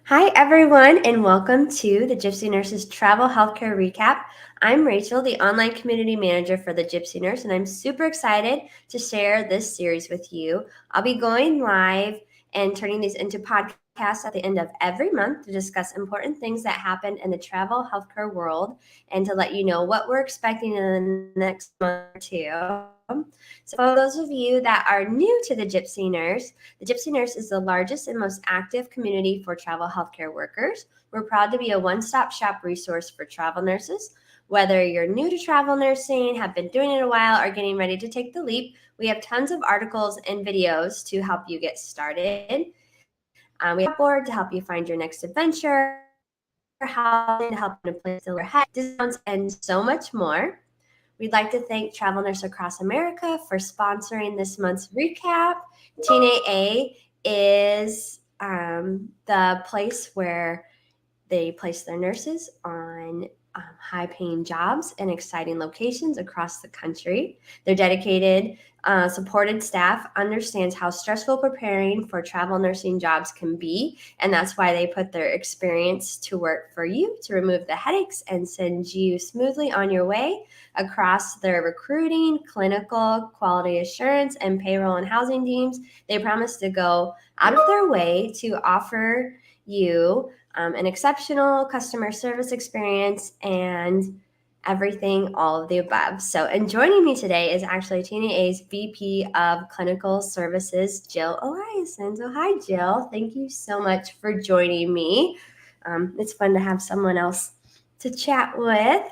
Hi, everyone, and welcome to the Gypsy Nurses Travel Healthcare Recap. I'm Rachel, the online community manager for the Gypsy Nurse, and I'm super excited to share this series with you. I'll be going live and turning these into podcasts at the end of every month to discuss important things that happen in the travel healthcare world and to let you know what we're expecting in the next month or two. So, for those of you that are new to the Gypsy Nurse is the largest and most active community for travel healthcare workers. We're proud to be a one-stop shop resource for travel nurses. Whether you're new to travel nursing, have been doing it a while, or getting ready to take the leap, we have tons of articles and videos to help you get started. We have a board to help you find your next adventure, housing to help you plan your head, discounts, and so much more. We'd like to thank Travel Nurse Across America for sponsoring this month's recap. TNAA is the place where they place their nurses on high-paying jobs in exciting locations across the country. Their dedicated, supported staff understands how stressful preparing for travel nursing jobs can be, and that's why they put their experience to work for you to remove the headaches and send you smoothly on your way across their recruiting, clinical, quality assurance, and payroll and housing teams. They promise to go out of their way to offer you an exceptional customer service experience and everything, all of the above. So, and joining me today is actually TNAA's VP of Clinical Services, Jill Eliassen. So, hi, Jill. Thank you so much for joining me. It's fun to have someone else to chat with.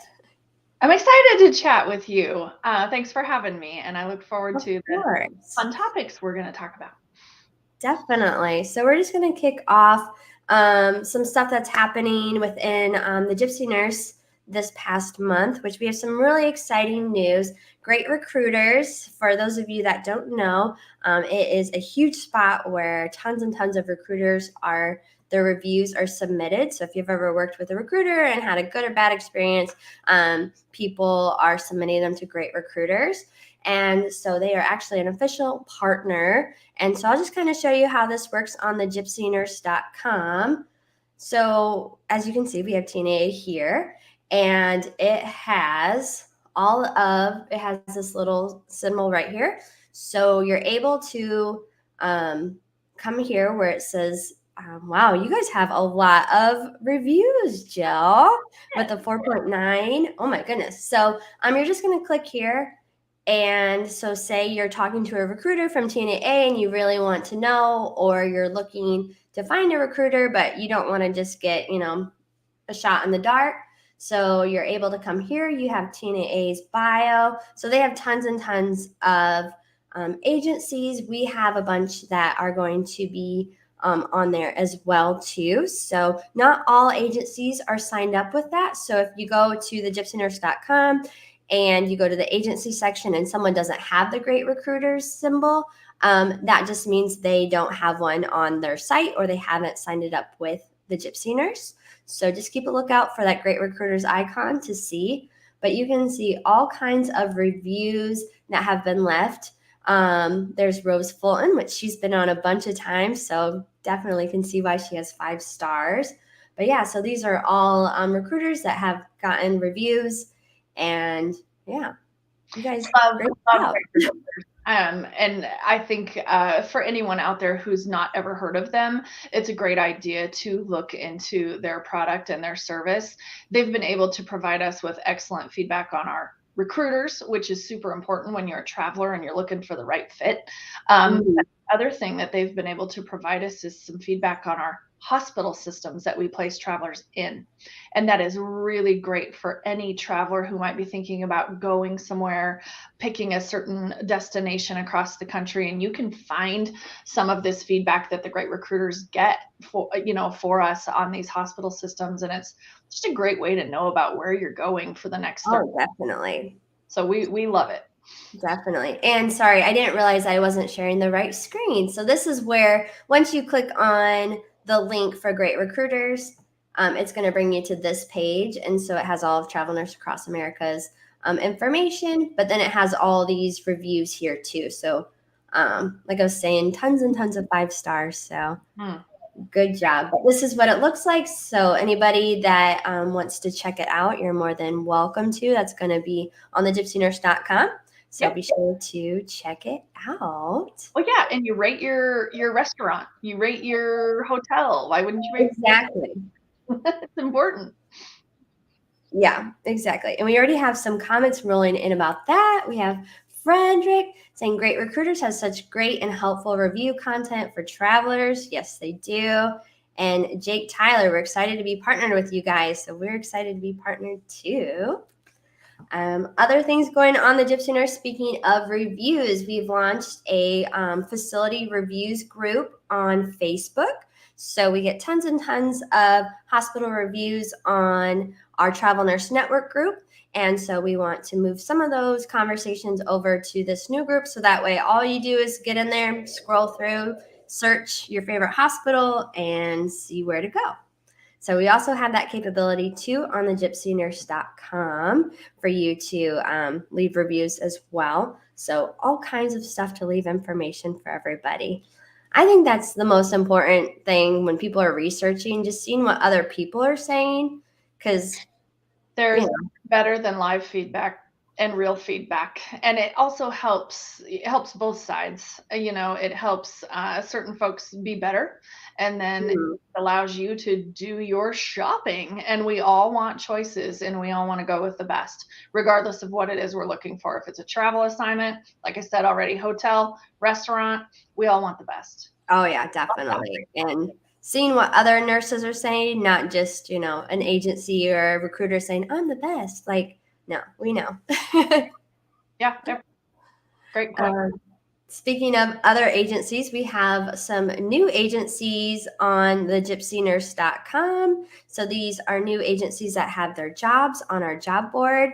I'm excited to chat with you. Thanks for having me, and I look forward to the fun topics we're going to talk about. Definitely. So we're just going to kick off some stuff that's happening within the Gypsy Nurse this past month, which we have some really exciting news. Great recruiters. For those of you that don't know, it is a huge spot where tons and tons of recruiters are. Their reviews are submitted. So if you've ever worked with a recruiter and had a good or bad experience, people are submitting them to great recruiters. And so they are actually an official partner. And so I'll just kind of show you how this works on the gypsynurse.com. So as you can see, we have TNAA here, and it has this little symbol right here. So you're able to come here where it says, wow, you guys have a lot of reviews, Jill, with a 4.9. Oh my goodness. So you're just going to click here. And so say you're talking to a recruiter from TNAA and you really want to know, or you're looking to find a recruiter, but you don't want to just get, a shot in the dark. So you're able to come here. You have TNAA's bio. So they have tons and tons of agencies. We have a bunch that are going to be on there as well too. So not all agencies are signed up with that. So if you go to the gypsynurse.com and you go to the agency section and someone doesn't have the Great Recruiters symbol, that just means they don't have one on their site or they haven't signed it up with the Gypsy Nurse. So just keep a lookout for that Great Recruiters icon to see. But you can see all kinds of reviews that have been left. There's Rose Fulton, which she's been on a bunch of times, so definitely can see why she has 5 stars. But yeah, so these are all recruiters that have gotten reviews. And yeah, you guys love great and I think for anyone out there who's not ever heard of them, it's a great idea to look into their product and their service. They've been able to provide us with excellent feedback on our recruiters, which is super important when you're a traveler and you're looking for the right fit. The other thing that they've been able to provide us is some feedback on our hospital systems that we place travelers in. And that is really great for any traveler who might be thinking about going somewhere, picking a certain destination across the country. And you can find some of this feedback that the great recruiters get for us on these hospital systems. And it's just a great way to know about where you're going for the next 30 Oh, definitely. So we love it. Definitely. And sorry, I didn't realize I wasn't sharing the right screen. So this is where once you click on the link for Great Recruiters, it's going to bring you to this page. And so it has all of Travel Nurse Across America's information, but then it has all these reviews here too. So like I was saying, tons and tons of 5 stars. So Good job. This is what it looks like. So anybody that wants to check it out, you're more than welcome to. That's going to be on the gypsynurse.com. So be sure to check it out. Well, yeah, and you rate your restaurant, you rate your hotel. Why wouldn't you rate? Exactly. It's important. Yeah, exactly. And we already have some comments rolling in about that. We have Frederick saying great recruiters has such great and helpful review content for travelers. Yes, they do. And Jake Tyler, we're excited to be partnered with you guys. So we're excited to be partnered too. Other things going on the Gypsy Nurse, speaking of reviews, we've launched a facility reviews group on Facebook. So we get tons and tons of hospital reviews on our Travel Nurse Network group. And so we want to move some of those conversations over to this new group. So that way, all you do is get in there, scroll through, search your favorite hospital, and see where to go. So we also have that capability too on the gypsynurse.com for you to leave reviews as well. So all kinds of stuff to leave information for everybody. I think that's the most important thing when people are researching, just seeing what other people are saying, because there's better than live feedback and real feedback, and it also helps both sides. It helps certain folks be better, and then it allows you to do your shopping. And we all want choices, and we all want to go with the best, regardless of what it is we're looking for. If it's a travel assignment, like I said already, hotel, restaurant, we all want the best. Oh yeah, definitely. And seeing what other nurses are saying, not just, an agency or a recruiter saying, I'm the best. Like, no, we know. Yeah. Great point. Speaking of other agencies, we have some new agencies on the gypsynurse.com. So these are new agencies that have their jobs on our job board.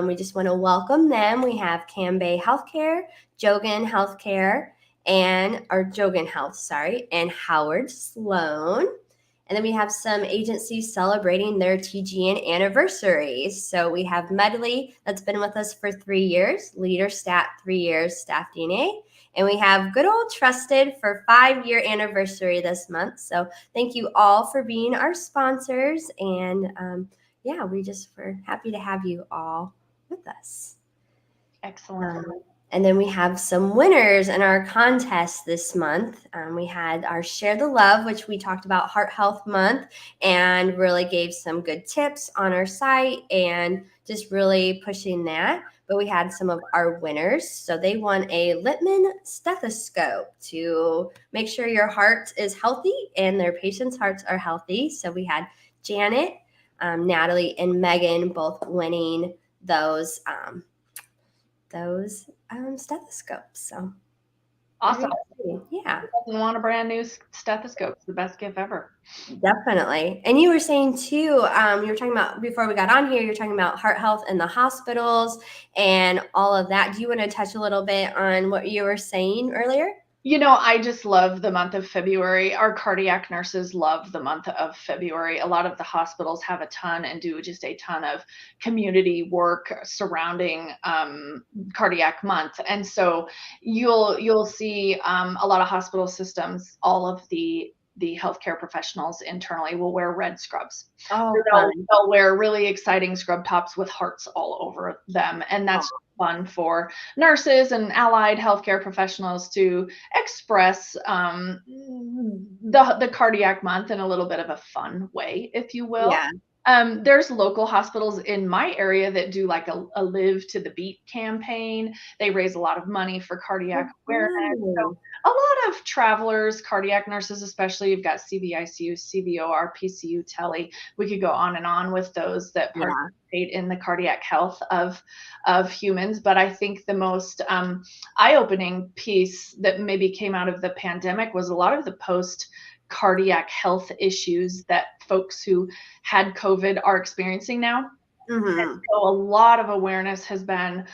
We just want to welcome them. We have Cambay Healthcare, Jogan Healthcare, and Howard Sloan. And then we have some agencies celebrating their TGN anniversaries. So we have Medley, that's been with us for 3 years, Leader Stat 3 years, Staff DNA. And we have good old Trusted for 5-year anniversary this month. So thank you all for being our sponsors. And we're happy to have you all with us. Excellent. And then we have some winners in our contest this month. We had our Share the Love, which we talked about Heart Health Month, and really gave some good tips on our site and just really pushing that. But we had some of our winners. So they won a Littman stethoscope to make sure your heart is healthy and their patients' hearts are healthy. So we had Janet, Natalie, and Megan both winning those stethoscopes. So awesome. Yeah. Who doesn't want a brand new stethoscope? It's the best gift ever. Definitely. And you were saying too, you were talking about before we got on here, you're talking about heart health in the hospitals and all of that. Do you want to touch a little bit on what you were saying earlier? I just love the month of February. Our cardiac nurses love the month of February. A lot of the hospitals have a ton and do just a ton of community work surrounding cardiac month. And so you'll see a lot of hospital systems, all of the healthcare professionals internally will wear red scrubs. Oh, they'll wear really exciting scrub tops with hearts all over them. And that's fun for nurses and allied healthcare professionals to express the cardiac month in a little bit of a fun way, if you will. Yeah. There's local hospitals in my area that do like a Live to the Beat campaign. They raise a lot of money for cardiac awareness. So a lot of travelers, cardiac nurses especially, you've got CVICU, CVOR, PCU, Tele. We could go on and on with those that participate in the cardiac health of humans. But I think the most eye-opening piece that maybe came out of the pandemic was a lot of the post-cardiac health issues that folks who had COVID are experiencing now. Mm-hmm. And so a lot of awareness has been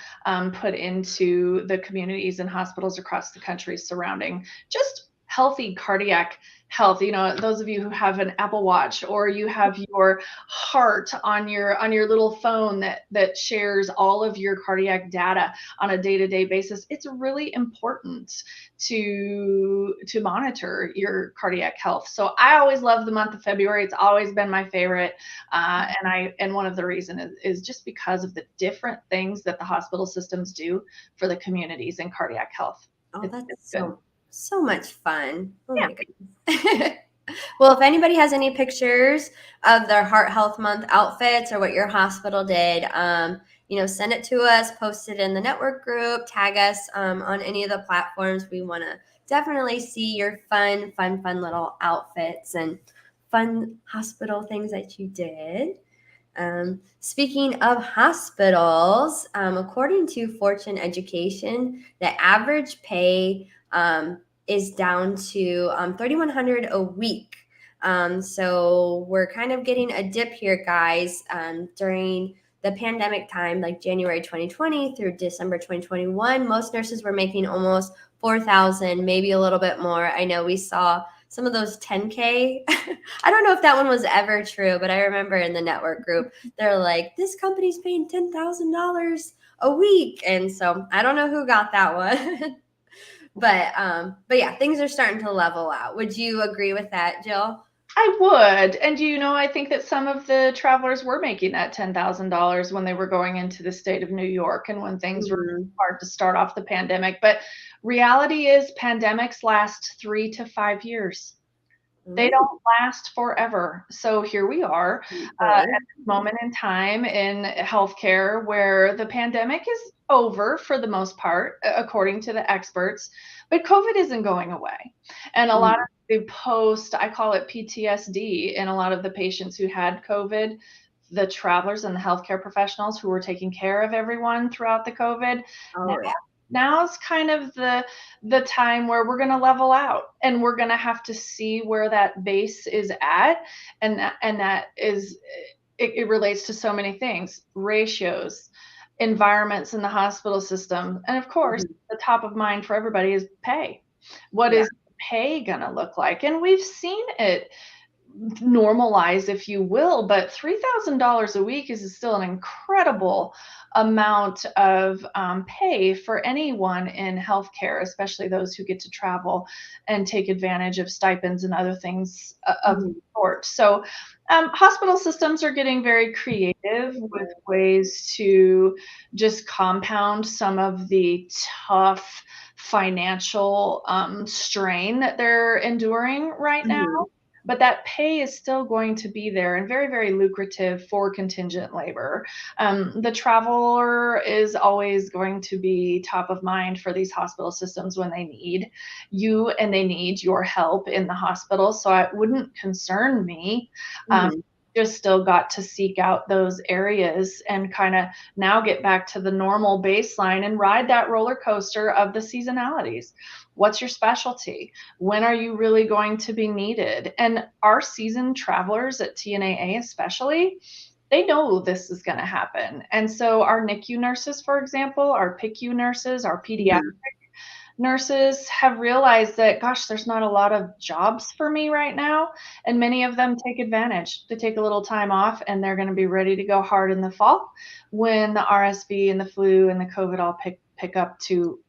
put into the communities and hospitals across the country surrounding just healthy cardiac health, those of you who have an Apple Watch, or you have your heart on your little phone that shares all of your cardiac data on a day-to-day basis, it's really important to monitor your cardiac health. So I always love the month of February. It's always been my favorite. And one of the reasons is just because of the different things that the hospital systems do for the communities in cardiac health. Oh, that's so much fun. Oh my goodness. Well, if anybody has any pictures of their Heart Health Month outfits or what your hospital did, send it to us, post it in the network group, tag us on any of the platforms. We want to definitely see your fun little outfits and fun hospital things that you did. Speaking of hospitals, according to Fortune Education, the average pay is down to $3,100 a week. So we're kind of getting a dip here, guys, during the pandemic time, like January 2020 through December 2021. Most nurses were making almost $4,000, maybe a little bit more. I know we saw some of those 10K. I don't know if that one was ever true, but I remember in the network group, they're like, this company's paying $10,000 a week. And so I don't know who got that one. But yeah, things are starting to level out. Would you agree with that, Jill? I would. And I think that some of the travelers were making that $10,000 when they were going into the state of New York and when things were hard to start off the pandemic. But reality is pandemics last 3 to 5 years. They don't last forever. So here we are at this moment in time in healthcare where the pandemic is over for the most part, according to the experts, but COVID isn't going away. And a lot of the I call it PTSD, in a lot of the patients who had COVID, the travelers and the healthcare professionals who were taking care of everyone throughout the COVID. Now's kind of the time where we're going to level out, and we're going to have to see where that base is at. And that is, it relates to so many things: ratios, environments in the hospital system. And of course, the top of mind for everybody is pay. What is pay going to look like? And we've seen it normalize, if you will, but $3,000 a week is still an incredible amount of pay for anyone in healthcare, especially those who get to travel and take advantage of stipends and other things of the sort. So hospital systems are getting very creative with ways to just compound some of the tough financial strain that they're enduring right now. But that pay is still going to be there and very, very lucrative for contingent labor. The traveler is always going to be top of mind for these hospital systems when they need you and they need your help in the hospital. So it wouldn't concern me. Just still got to seek out those areas and kind of now get back to the normal baseline and ride that roller coaster of the seasonalities. What's your specialty? When are you really going to be needed? And our seasoned travelers at TNAA especially, they know this is going to happen. And so our NICU nurses, for example, our PICU nurses, our pediatric nurses have realized that, gosh, there's not a lot of jobs for me right now. And many of them take advantage to take a little time off, and they're going to be ready to go hard in the fall when the RSV and the flu and the COVID all pick up to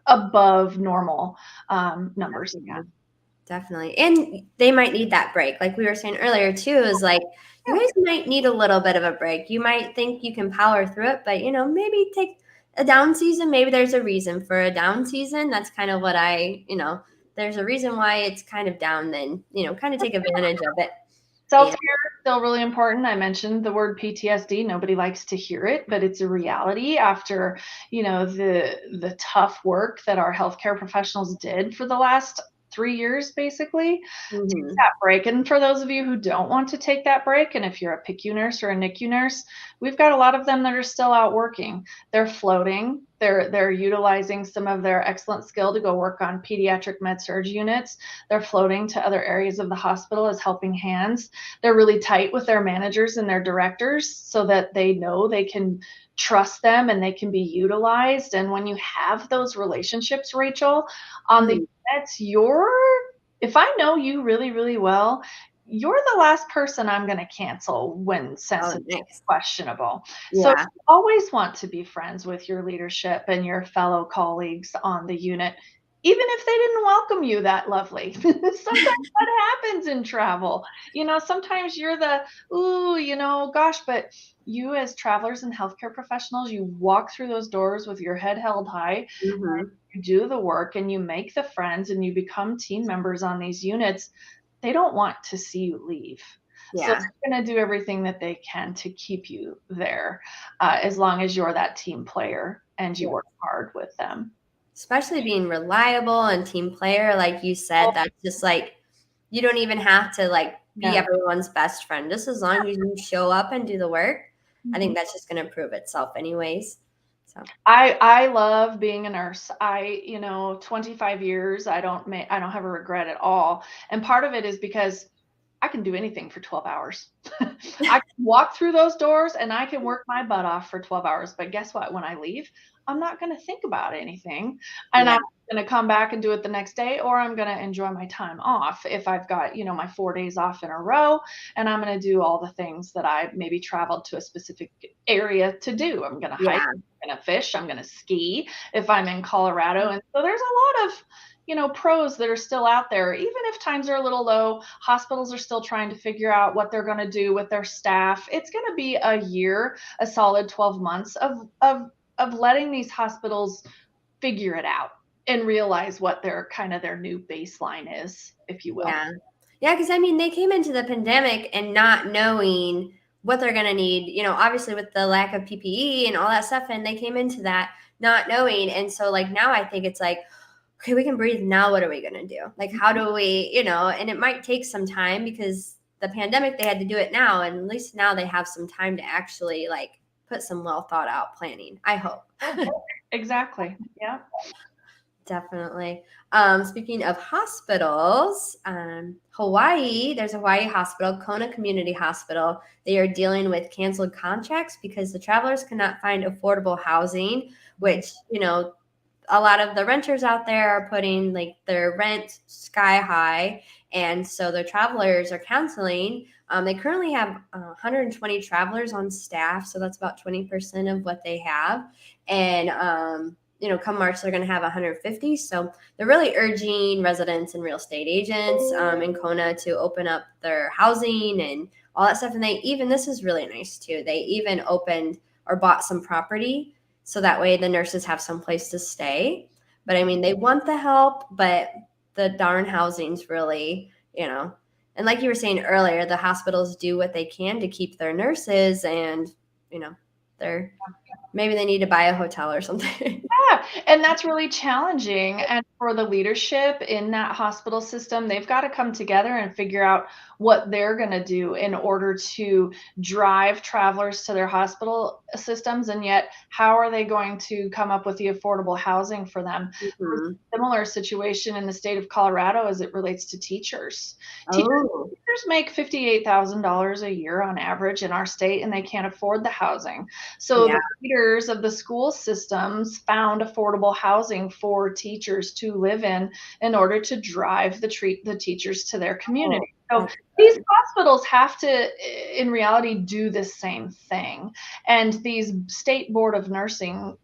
above normal numbers again. Definitely. And they might need that break. Like we were saying earlier too, is like, you guys might need a little bit of a break. You might think you can power through it, but maybe take a down season. Maybe there's a reason for a down season. That's kind of what there's a reason why it's kind of down, then, kind of take advantage of it. Self-care is still really important. I mentioned the word PTSD. Nobody likes to hear it, but it's a reality after, the tough work that our healthcare professionals did for the last 3 years, basically, take that break. And for those of you who don't want to take that break, and if you're a PICU nurse or a NICU nurse, we've got a lot of them that are still out working. They're floating. They're utilizing some of their excellent skill to go work on pediatric med-surg units. They're floating to other areas of the hospital as helping hands. They're really tight with their managers and their directors so that they know they can trust them and they can be utilized. And when you have those relationships, Rachel, on the units, you're if I know you really, really well, you're the last person I'm going to cancel when Oh, sensitive, nice. questionable. So Yeah. you always want to be friends with your leadership and your fellow colleagues on the unit, even if they didn't welcome you that lovely. Sometimes that happens in travel. Sometimes you're the, ooh, gosh, but you as travelers and healthcare professionals, you walk through those doors with your head held high, Hmm. you do the work and you make the friends and you become team members on these units. They don't want to see you leave. So Yeah. they're going to do everything that they can to keep you there, as long as you're that team player and you Yeah. work hard with them. Especially being reliable and team player, like you said, Oh, that's just like you don't even have to like be yeah. everyone's best friend. Just as long as you show up and do the work, I Mhm. think that's just going to prove itself anyways. So, I love being a nurse. 25 years, I don't have a regret at all. And part of it is because I can do anything for 12 hours. I can walk through those doors and I can work my butt off for 12 hours. But guess what? When I leave, I'm not going to think about anything. And yeah, I'm going to come back and do it the next day, or I'm going to enjoy my time off if I've got, my 4 days off in a row. And I'm going to do all the things that I maybe traveled to a specific area to do. I'm going to hike, yeah, I'm going to fish, I'm going to ski if I'm in Colorado. And so there's a lot of pros that are still out there. Even if times are a little low, hospitals are still trying to figure out what they're going to do with their staff. It's going to be a year, a solid 12 months of letting these hospitals figure it out and realize what their new baseline is, if you will. yeah. Yeah, because I mean, they came into the pandemic and not knowing what they're going to need, obviously with the lack of PPE and all that stuff. And they came into that not knowing. And so, like, now I think it's like, okay, we can breathe. Now, what are we going to do? Like, how do we, and it might take some time because the pandemic, they had to do it now. And at least now they have some time to actually, like, put some well thought out planning. I hope. Exactly. Yeah. Definitely. Speaking of hospitals, Hawaii, there's a Hawaii hospital, Kona Community Hospital. They are dealing with canceled contracts because the travelers cannot find affordable housing, which, a lot of the renters out there are putting like their rent sky high. And so the travelers are canceling. They currently have 120 travelers on staff. So that's about 20% of what they have. And, come March, they're going to have 150. So they're really urging residents and real estate agents in Kona to open up their housing and all that stuff. And this is really nice too. They even opened or bought some property so that way the nurses have some place to stay. But I mean, they want the help, but the darn housing's really, and like you were saying earlier, the hospitals do what they can to keep their nurses and, they're maybe they need to buy a hotel or something. Yeah, and that's really challenging. And for the leadership in that hospital system, they've got to come together and figure out what they're going to do in order to drive travelers to their hospital systems. And yet, how are they going to come up with the affordable housing for them? Mhm. Similar situation in the state of Colorado as it relates to teachers. Oh, Teachers make $58,000 a year on average in our state, and they can't afford the housing. So yeah. the leaders of the school systems found affordable housing for teachers to live in order to drive the teachers to their Oh, community. So that's these good. hospitals have to, in reality, do the same thing. And these state board of nursing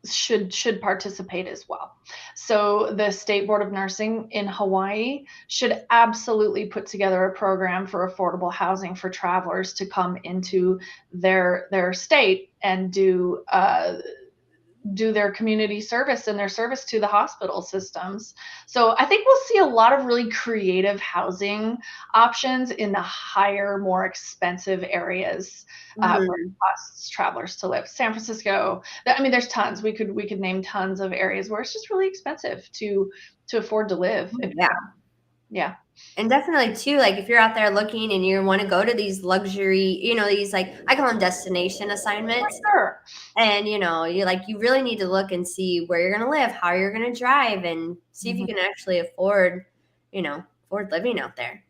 should participate as well. So the State Board of Nursing in Hawaii should absolutely put together a program for affordable housing for travelers to come into their state and do their community service and their service to the hospital systems. So I think we'll see a lot of really creative housing options in the higher, more expensive areas where it Mhm. costs travelers to live. San Francisco. I mean, there's tons. We could name tons of areas where it's just really expensive to afford to live. Yeah. Yeah. And definitely too, like if you're out there looking and you want to go to these luxury, these like I call them destination assignments. Sure. And you really need to look and see where you're gonna live, how you're gonna drive, and see if you Mhm. can actually afford living out there.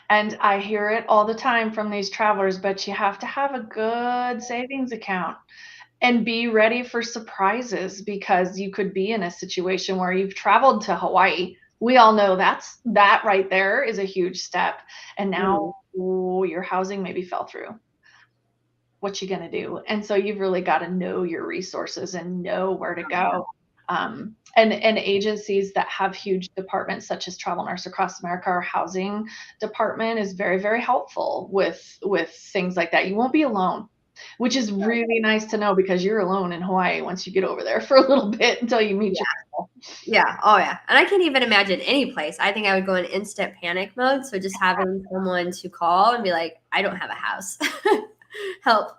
And I hear it all the time from these travelers, but you have to have a good savings account and be ready for surprises because you could be in a situation where you've traveled to Hawaii we all know that right there is a huge step. And now your housing maybe fell through. What you gonna do? And so you've really got to know your resources and know where to go. And agencies that have huge departments such as Travel Nurse Across America, our housing department is very, very helpful with things like that. You won't be alone, which is really nice to know, because you're alone in Hawaii once you get over there for a little bit until you meet your people. Yeah. Oh, yeah. And I can't even imagine any place. I think I would go in instant panic mode. So just having someone to call and be like, I don't have a house. Help.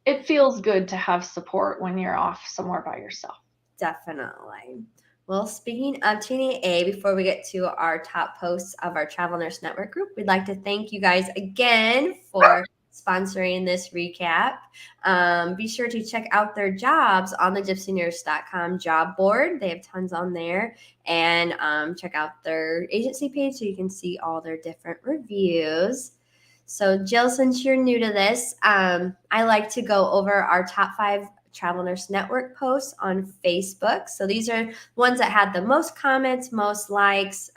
It feels good to have support when you're off somewhere by yourself. Definitely. Well, speaking of TNAA, before we get to our top posts of our Travel Nurse Network group, we'd like to thank you guys again for sponsoring this recap. Be sure to check out their jobs on the gypsynurse.com job board. They have tons on there. And check out their agency page so you can see all their different reviews. So, Jill, since you're new to this, I like to go over our top 5 Travel Nurse Network posts on Facebook. So these are ones that had the most comments, most likes.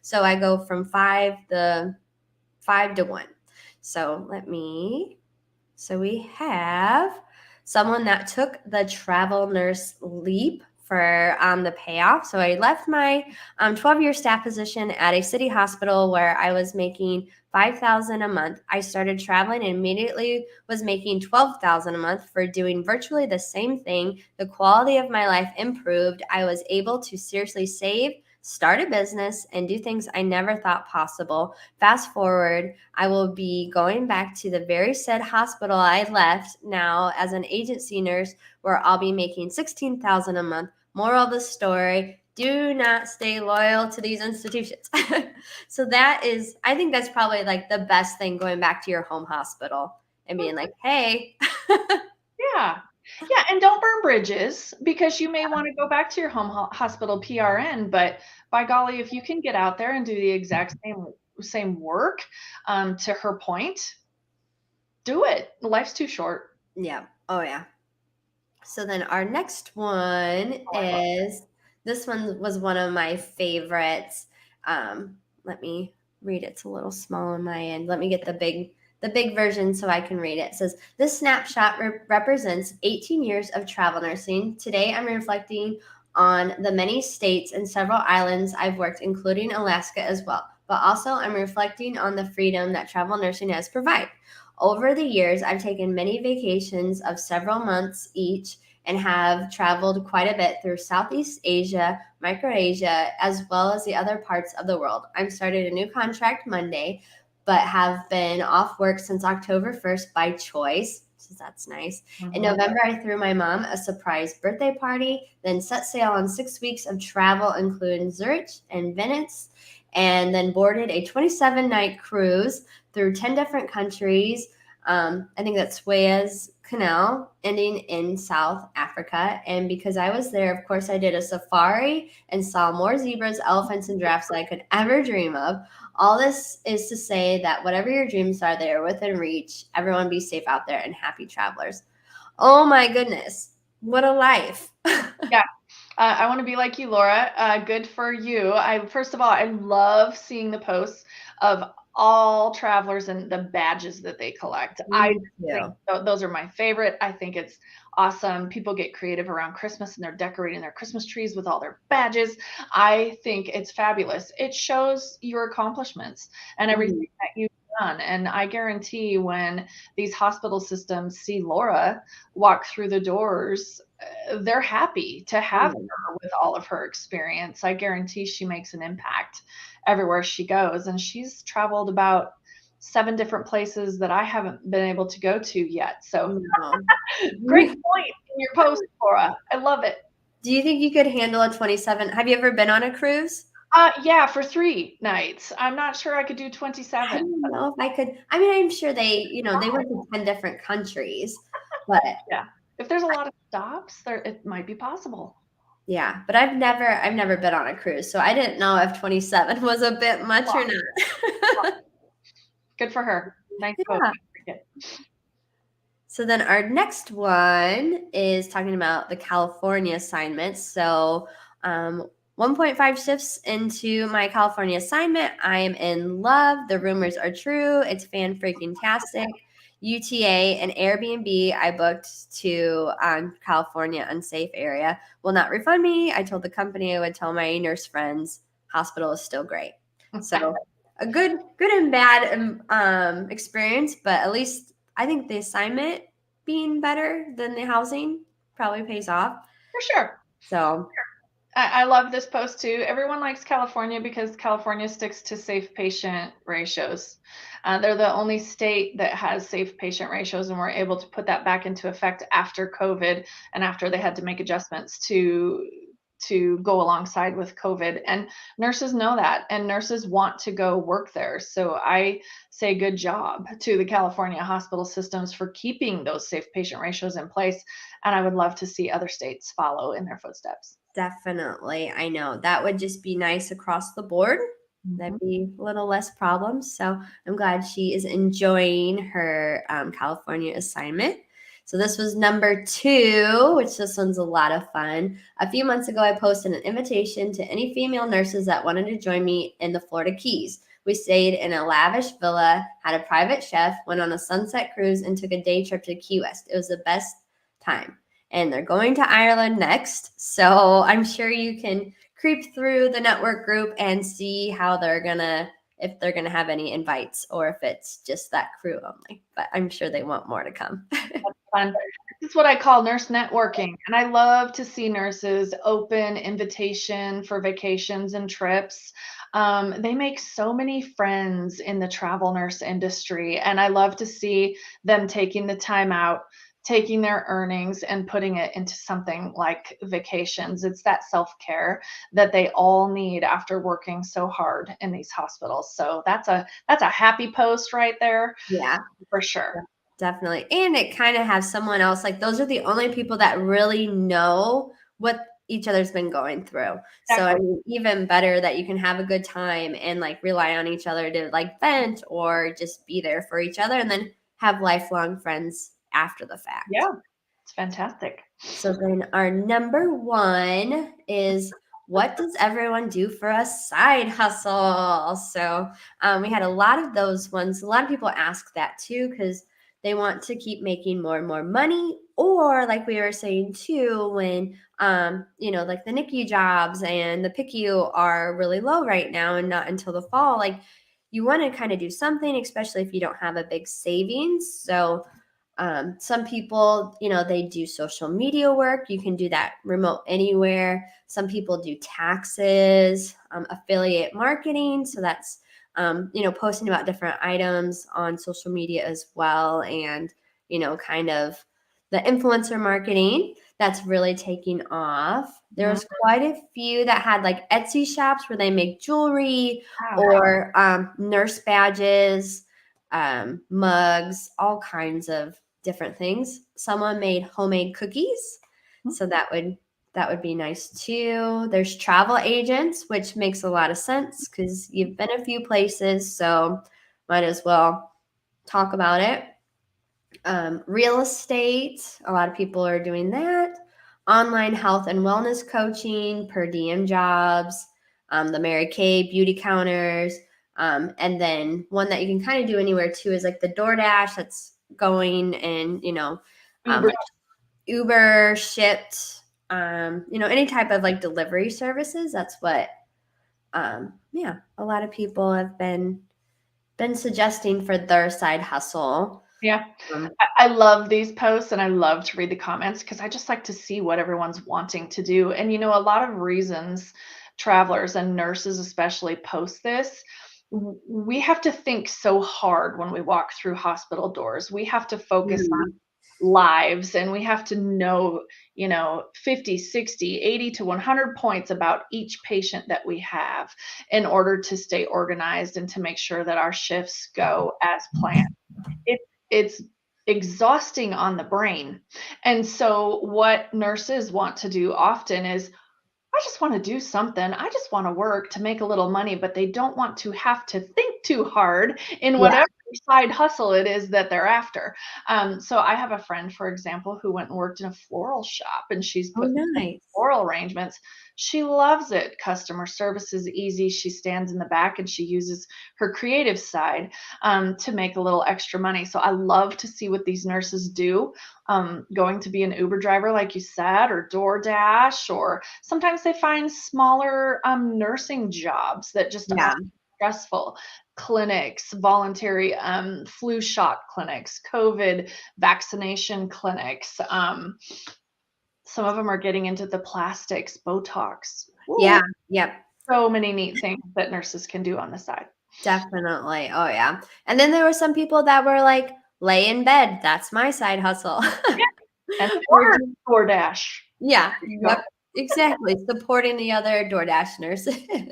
So I go from 5 to 1. So we have someone that took the Travel Nurse Leap for the payoff. So I left my 12-year staff position at a city hospital where I was making $5,000 a month. I started traveling and immediately was making $12,000 a month for doing virtually the same thing. The quality of my life improved. I was able to seriously save, start a business, and do things I never thought possible. Fast forward, I will be going back to the very said hospital I left now as an agency nurse, where I'll be making $16,000 a month. Moral of the story: do not stay loyal to these institutions. So that is, I think that's probably like the best thing, going back to your home hospital and being like, hey. Yeah. Yeah. And don't burn bridges, because you may want to go back to your home hospital PRN, but by golly, if you can get out there and do the exact same work, to her point, do it. Life's too short. Yeah. Oh, yeah. So then our next one is, this one was one of my favorites. Let me read it. It's a little small on my end. Let me get the big version so I can read it. It says, this snapshot represents 18 years of travel nursing. Today, I'm reflecting on the many states and several islands I've worked, including Alaska as well. But also, I'm reflecting on the freedom that travel nursing has provided. Over the years, I've taken many vacations of several months each and have traveled quite a bit through Southeast Asia, Micronesia, as well as the other parts of the world. I'm starting a new contract Monday, but have been off work since October 1st by choice. So that's nice. In November, I threw my mom a surprise birthday party, then set sail on 6 weeks of travel, including Zurich and Venice, and then boarded a 27-night cruise through 10 different countries. I think that's Suez Canal, ending in South Africa. And because I was there, of course, I did a safari and saw more zebras, elephants, and giraffes than I could ever dream of. All this is to say that whatever your dreams are, they are within reach. Everyone be safe out there and happy travelers. Oh my goodness. What a life. Yeah. I want to be like you, Laura. Good for you. First of all, I love seeing the posts of all travelers and the badges that they collect. I think those are my favorite. I think it's awesome. People get creative around Christmas and they're decorating their Christmas trees with all their badges. I think it's fabulous. It shows your accomplishments and everything that you've done. And I guarantee when these hospital systems see Laura walk through the doors, they're happy to have her with all of her experience. I guarantee she makes an impact everywhere she goes. And she's traveled about 7 different places that I haven't been able to go to yet. So great point in your post, Laura. I love it. Do you think you could handle a 27? Have you ever been on a cruise? Yeah, for 3 nights. I'm not sure I could do 27. I don't know if I could. I mean, I'm sure they went to 10 different countries, but yeah, if there's a lot of stops there, it might be possible. Yeah, but I've never been on a cruise, so I didn't know if 27 was a bit much or not. Good for her. Nice book. So then our next one is talking about the California assignments. So 1.5 shifts into my California assignment. I am in love. The rumors are true. It's fan-freaking-tastic. UTA and Airbnb I booked to California unsafe area will not refund me. I told the company I would tell my nurse friends. Hospital is still great. So a good and bad experience, but at least I think the assignment being better than the housing probably pays off. For sure. So I love this post too. Everyone likes California because California sticks to safe patient ratios. They're the only state that has safe patient ratios, and we're able to put that back into effect after COVID and after they had to make adjustments to go alongside with COVID. And nurses know that, and nurses want to go work there. So I say good job to the California hospital systems for keeping those safe patient ratios in place. And I would love to see other states follow in their footsteps. definitely. I know that would just be nice across the board. That'd be a little less problems. So I'm glad she is enjoying her California assignment. So this was number 2, which this one's a lot of fun. A few months ago, I posted an invitation to any female nurses that wanted to join me in the Florida Keys. We stayed in a lavish villa, had a private chef, went on a sunset cruise, and took a day trip to Key West. It was the best time. And they're going to Ireland next. So I'm sure you can creep through the network group and see how if they're gonna have any invites or if it's just that crew only. But I'm sure they want more to come. Fun. This is what I call nurse networking. And I love to see nurses open invitation for vacations and trips. They make so many friends in the travel nurse industry. And I love to see them taking the time out, taking their earnings and putting it into something like vacations. It's that self-care that they all need after working so hard in these hospitals. So that's a happy post right there. Yeah, for sure. definitely. And it kind of has someone else, like those are the only people that really know what each other's been going through. So I mean, even better that you can have a good time and like rely on each other to like vent or just be there for each other and then have lifelong friends after the fact. Yeah, it's fantastic. So then our number 1 is, what does everyone do for a side hustle? So we had a lot of those ones. A lot of people ask that too because they want to keep making more and more money, or like we were saying too, when like the NICU jobs and the PICU are really low right now and not until the fall, like you want to kind of do something, especially if you don't have a big savings. So some people, they do social media work. You can do that remote anywhere. Some people do taxes, affiliate marketing. So that's, posting about different items on social media as well. And, kind of the influencer marketing that's really taking off. There's quite a few that had like Etsy shops where they make jewelry or nurse badges, mugs, all kinds of different things. Someone made homemade cookies, so that would be nice too. There's travel agents, which makes a lot of sense because you've been a few places, so might as well talk about it. Real estate, a lot of people are doing that. Online health and wellness coaching, per diem jobs, the Mary Kay beauty counters, and then one that you can kind of do anywhere too is like the DoorDash that's going and like Uber shipped, any type of like delivery services. That's what a lot of people have been suggesting for their side hustle. Yeah. I love these posts and I love to read the comments because I just like to see what everyone's wanting to do. And a lot of reasons travelers and nurses especially post this. We have to think so hard when we walk through hospital doors. We have to focus on lives and we have to know 50, 60, 80 to 100 points about each patient that we have in order to stay organized and to make sure that our shifts go as planned. It's exhausting on the brain. And so what nurses want to do often is, I just want to do something. I just want to work to make a little money, but they don't want to have to think too hard in whatever side hustle it is that they're after. So I have a friend, for example, who went and worked in a floral shop, and she's Oh, put nice. floral arrangements. She loves it. Customer service is easy. She stands in the back and she uses her creative side to make a little extra money. So I love to see what these nurses do. Going to be an Uber driver, like you said, or DoorDash, or sometimes they find smaller nursing jobs that just Yeah. aren't stressful. Clinics, voluntary flu shot clinics, COVID vaccination clinics. Some of them are getting into the plastics, Botox. Ooh, Yeah. Yep. so many neat things that nurses can do on the side. Definitely. Oh, yeah. And then there were some people that were like, lay in bed. That's my side hustle. Yeah, and Or or DoorDash. yeah. There you go. Yep. Exactly. Supporting the other DoorDash nurses. Yeah,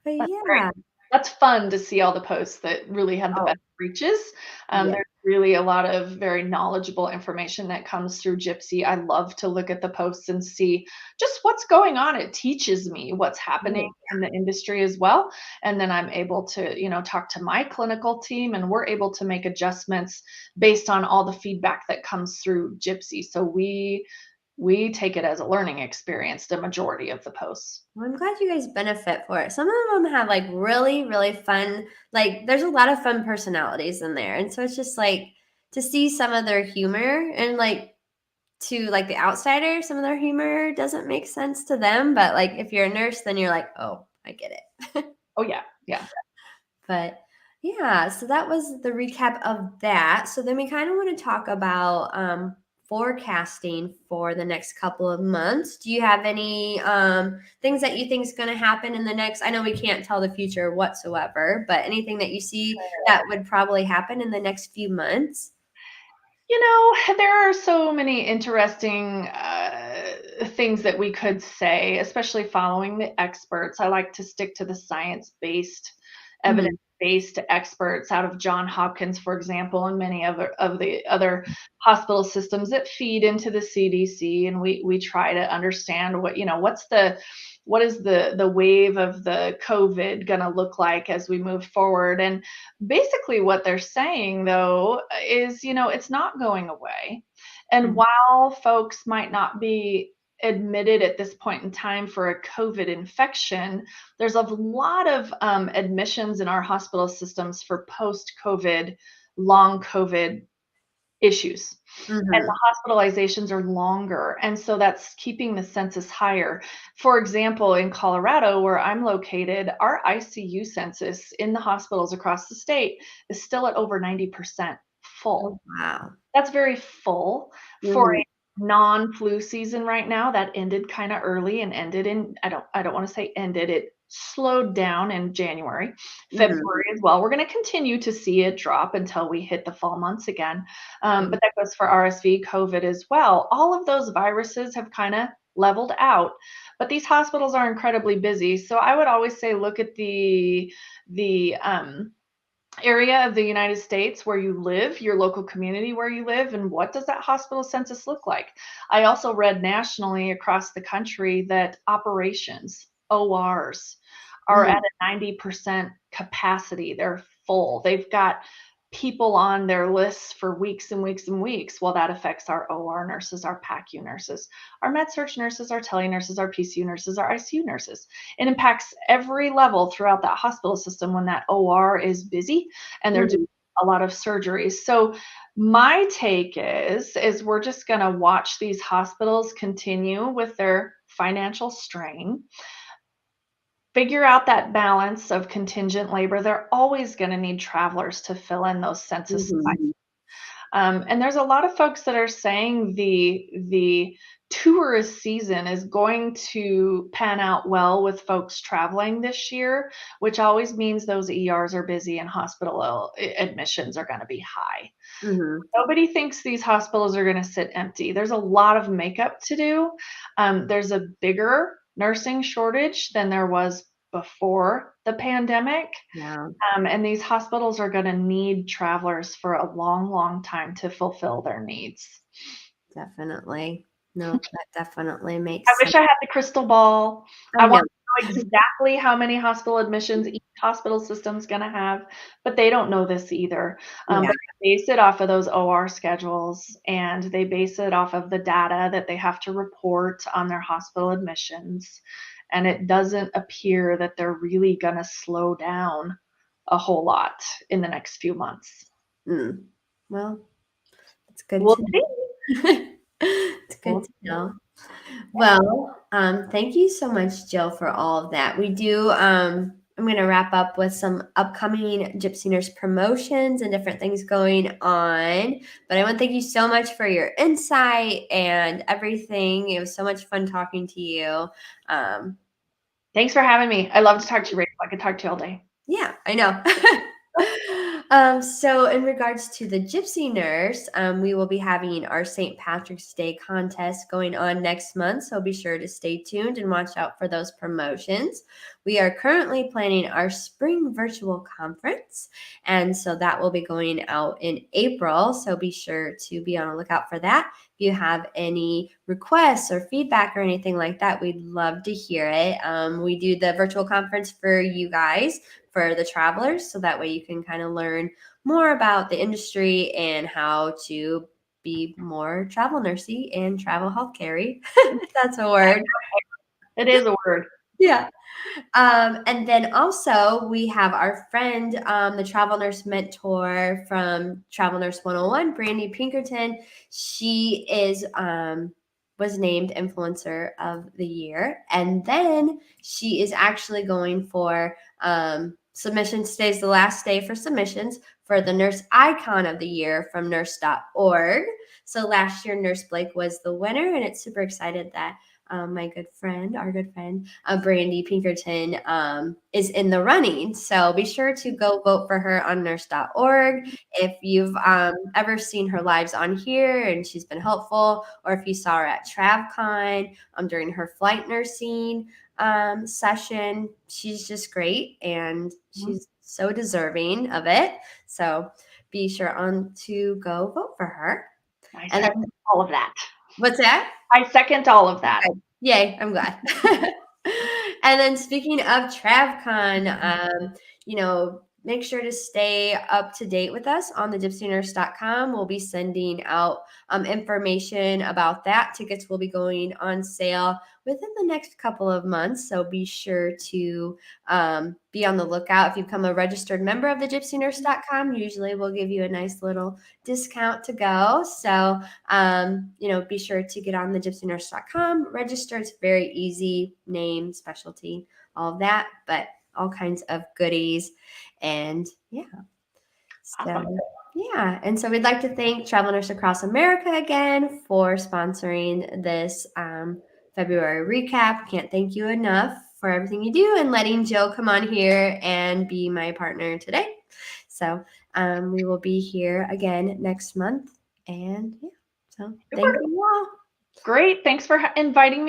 But that's great. yeah. That's fun to see all the posts that really have the Oh, best reaches. yeah. There's really a lot of very knowledgeable information that comes through Gypsy. I love to look at the posts and see just what's going on. It teaches me what's happening Oh, in the industry as well. And then I'm able to, talk to my clinical team, and we're able to make adjustments based on all the feedback that comes through Gypsy. So we take it as a learning experience, the majority of the posts. well, I'm glad you guys benefit for it. Some of them have like really, really fun, like there's a lot of fun personalities in there. And so it's just like to see some of their humor and like to like the outsider, some of their humor doesn't make sense to them. But like if you're a nurse, then you're like, oh, I get it. Oh yeah, yeah. But yeah, so that was the recap of that. So then we kind of want to talk about forecasting for the next couple of months. Do you have any things that you think is going to happen in the next? I know we can't tell the future whatsoever, but anything that you see that would probably happen in the next few months? There are so many interesting things that we could say, especially following the experts. I like to stick to the science-based, Mhm. evidence-based experts out of Johns Hopkins, for example, and many of the other hospital systems that feed into the CDC. And we try to understand what is the wave of the COVID going to look like as we move forward. And basically what they're saying though is, it's not going away. And Mhm. while folks might not be admitted at this point in time for a COVID infection, there's a lot of admissions in our hospital systems for post-COVID, long COVID issues. And Mhm. the hospitalizations are longer. And so that's keeping the census higher. For example, in Colorado, where I'm located, our ICU census in the hospitals across the state is still at over 90% Oh, full. wow. That's very full for Mhm. a non-flu season right now. That ended kind of early and ended in I don't want to say ended. It slowed down in January, Mhm. February as well. We're going to continue to see it drop until we hit the fall months again. Mhm. But that goes for RSV, COVID as well. All of those viruses have kind of leveled out, but these hospitals are incredibly busy. So I would always say look at the area of the United States where you live, your local community where you live, and what does that hospital census look like? I also read nationally across the country that operations, ORs, are at Mhm. a 90% capacity. They're full. They've got people on their lists for weeks and weeks and weeks. Well, that affects our OR nurses, our PACU nurses, our med surg nurses, our tele nurses, our PCU nurses, our ICU nurses. It impacts every level throughout that hospital system when that OR is busy and they're doing Mhm. a lot of surgeries. So my take is we're just going to watch these hospitals continue with their financial strain, figure out that balance of contingent labor. They're always going to need travelers to fill in those census Mhm. spots. And there's a lot of folks that are saying the tourist season is going to pan out well with folks traveling this year, which always means those ERs are busy and hospital admissions are going to be high. Mhm. Nobody thinks these hospitals are going to sit empty. There's a lot of makeup to do. There's a bigger nursing shortage than there was before the pandemic. Yeah. And these hospitals are going to need travelers for a long, long time to fulfill their needs. Definitely. No, that definitely I makes wish sense. I had the crystal ball. I I want know. to know exactly how many hospital admissions each hospital system is going to have, but they don't know this either. Yeah. But they base it off of those OR schedules, and they base it off of the data that they have to report on their hospital admissions. And it doesn't appear that they're really going to slow down a whole lot in the next few months. Well, it's good We'll to see. know. It's good to know. Well, thank you so much, Jill, for all of that. We do, I'm going to wrap up with some upcoming Gypsy Nurse promotions and different things going on. But I want to thank you so much for your insight and everything. It was so much fun talking to you. Thanks for having me. I love to talk to you, Rachel. I could talk to you all day. Yeah, I know. So in regards to the Gypsy Nurse, we will be having our St. Patrick's Day contest going on next month. So be sure to stay tuned and watch out for those promotions. We are currently planning our spring virtual conference. And so that will be going out in April. So be sure to be on the lookout for that. If you have any requests or feedback or anything like that, we'd love to hear it. We do the virtual conference for you guys, for the travelers, so that way you can kind of learn more about the industry and how to be more travel nursey and travel healthcare. That's a word. It is a word. Yeah. And then also we have our friend, the travel nurse mentor from Travel Nurse 101, Brandy Pinkerton. She is was named Influencer of the Year. And then she is actually going for submissions. Today's the last day for submissions for the Nurse Icon of the Year from nurse.org. So last year, Nurse Blake was the winner, and it's super excited that our good friend, Brandy Pinkerton, is in the running. So be sure to go vote for her on nurse.org. If you've ever seen her lives on here and she's been helpful, or if you saw her at TravCon during her flight nursing session, she's just great and she's so deserving of it. So be sure to go vote for her. I second all of that. What's that? I second all of that. Okay. Yay, I'm glad. And then speaking of TravCon, make sure to stay up to date with us on the gypsynurse.com. We'll be sending out information about that. Tickets will be going on sale within the next couple of months. So be sure to be on the lookout. If you become a registered member of the gypsynurse.com, usually we'll give you a nice little discount to go. So, be sure to get on the gypsynurse.com, register. It's very easy, name, specialty, all of that, but all kinds of goodies. And yeah. So, yeah. And so we'd like to thank Travel Nurse Across America again for sponsoring this February recap. Can't thank you enough for everything you do and letting Jill come on here and be my partner today. So we will be here again next month. And yeah, so thank you all. Great. Thanks for inviting me.